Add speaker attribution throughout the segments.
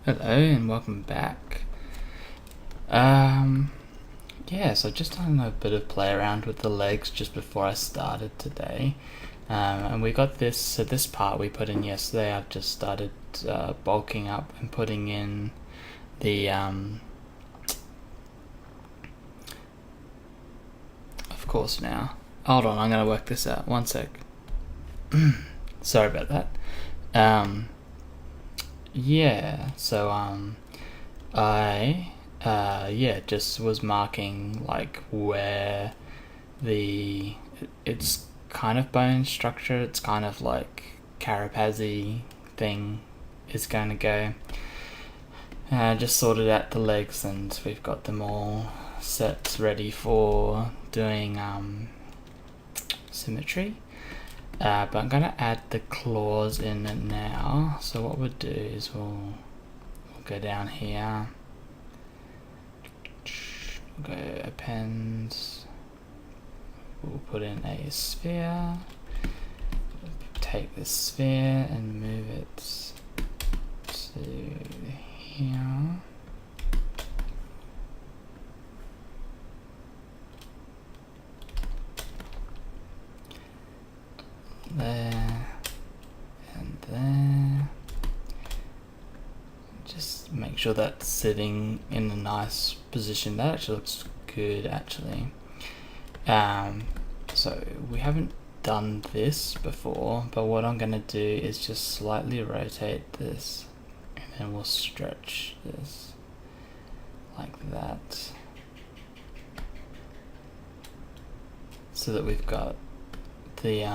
Speaker 1: Hello and welcome back. Yeah, so just done a bit of play around with the legs just before I started today. And we got this, so this part we put in yesterday. I've just started bulking up and putting in the, of course now. Hold on, I'm going to work this out. One sec. Sorry about that. Yeah, so I just was marking like where it's kind of bone structure, it's kind of like carapace thing is going to go. Just sorted out the legs and we've got them all set ready for doing symmetry. But I'm going to add the claws in now. So what we'll do is we'll go down here, we'll go append, we'll put in a sphere, take this sphere and move it to here. There and there. Just make sure that's sitting in a nice position. That actually looks good actually. So we haven't done this before, but what I'm going to do is just slightly rotate this and then we'll stretch this like that so that we've got the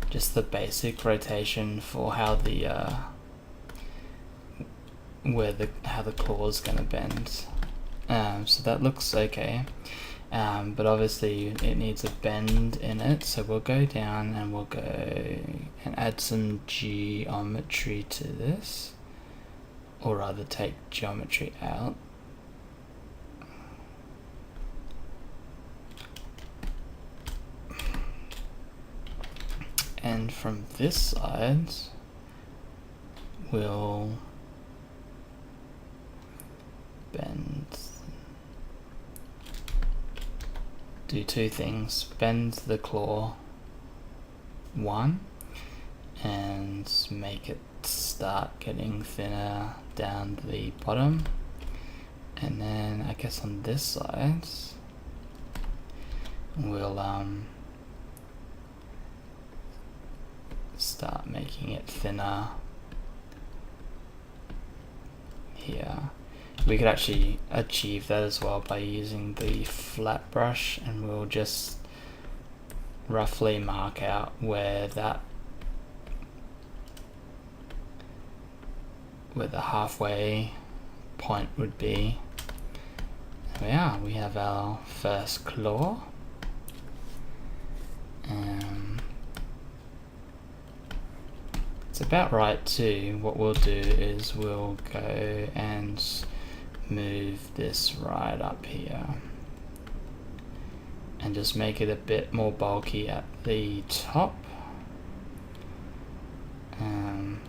Speaker 1: just the basic rotation for how the how the claw is going to bend. So that looks okay, but obviously it needs a bend in it, so we'll go down and we'll go and add some geometry to this, or rather take geometry out. And from this side, we'll do two things. Bend the claw one and make it start getting thinner down the bottom. And then I guess on this side, we'll start making it thinner here. We could actually achieve that as well by using the flat brush, and we'll just roughly mark out where the halfway point would be. There we are, we have our first claw. It's about right too. What we'll do is we'll go and move this right up here and just make it a bit more bulky at the top. And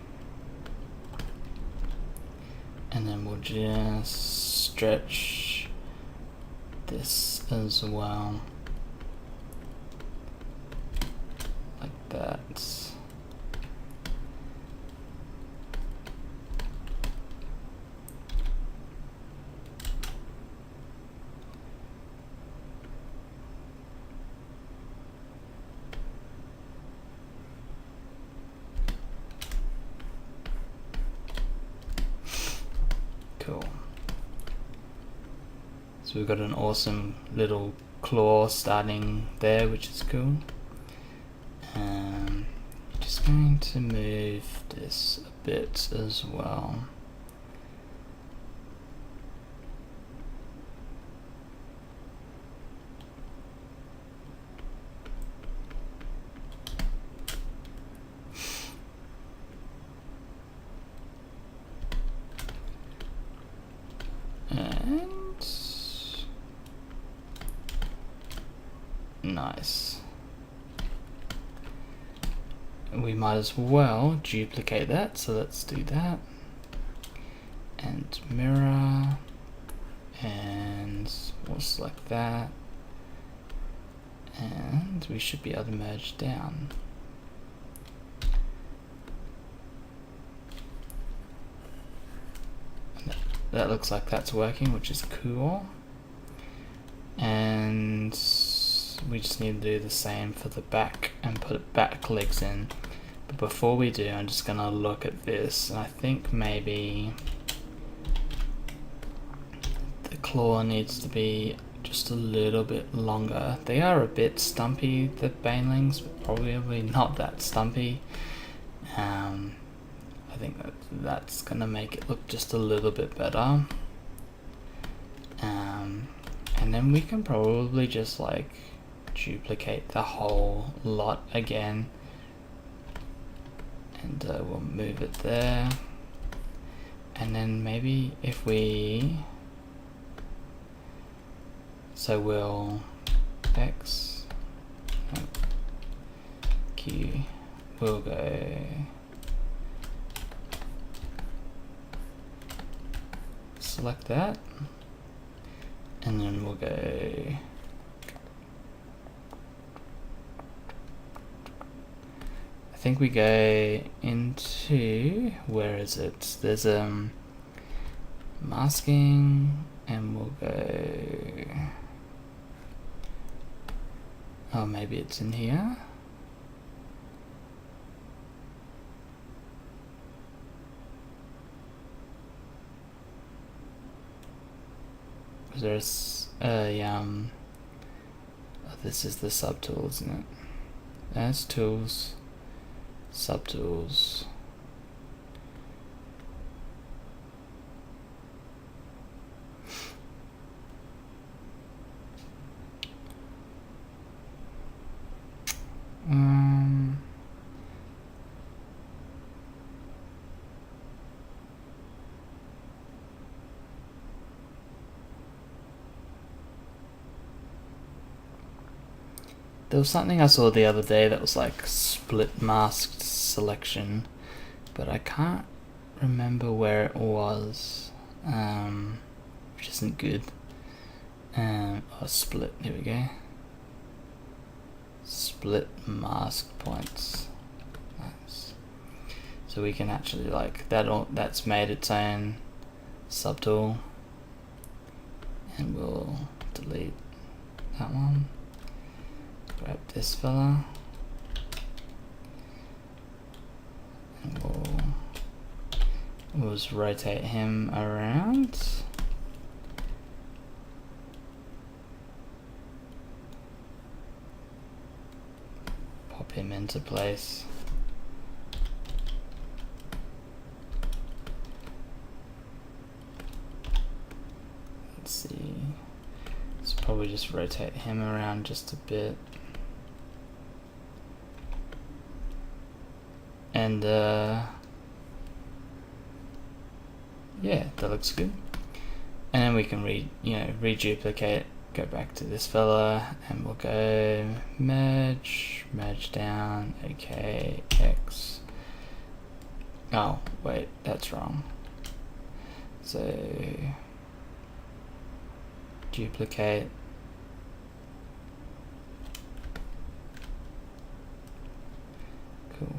Speaker 1: then we'll just stretch this as well, like that. Cool. So we've got an awesome little claw starting there, which is cool. Just going to move this a bit as well. And nice. We might as well duplicate that, so let's do that. and mirror, and we'll select that, and we should be able to merge down. That looks like that's working, which is cool. And we just need to do the same for the back and put back legs in. But before we do, I'm just gonna look at this, and I think maybe the claw needs to be just a little bit longer. They are a bit stumpy, the banelings, but probably not that stumpy. I think that's gonna make it look just a little bit better. And then we can probably just like duplicate the whole lot again, and we'll move it there. And then maybe if we, so we'll X, no, Q, we'll go select that, and then we'll go I think we go into, where is it? There's masking, and we'll go, oh, maybe it's in here. There's oh, this is the subtool, isn't it? That's tools, subtools. There was something I saw the other day that was like split masked selection, but I can't remember where it was, which isn't good. Oh, split, here we go. Split mask points. Nice. So we can actually like, that's made its own subtool, and we'll delete that one. Grab this fella, and we'll just rotate him around. Pop him into place. Let's see. Let's probably just rotate him around just a bit. And yeah, that looks good. And then we can reduplicate, go back to this fella, and we'll go merge down, okay, X. Oh, wait, that's wrong. So duplicate, cool.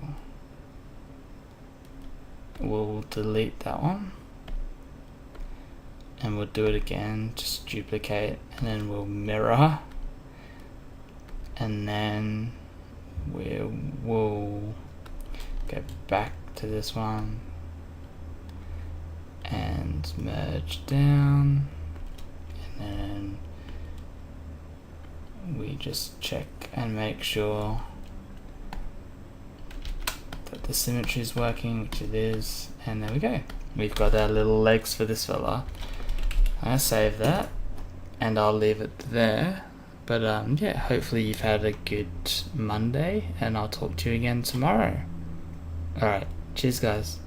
Speaker 1: We'll delete that one, and we'll do it again, just duplicate, and then we'll mirror, and then we'll go back to this one and merge down, and then we just check and make sure that the symmetry is working, which it is, and there we go. We've got our little legs for this fella. I save that, and I'll leave it there. But yeah, hopefully you've had a good Monday, and I'll talk to you again tomorrow. Alright, cheers guys.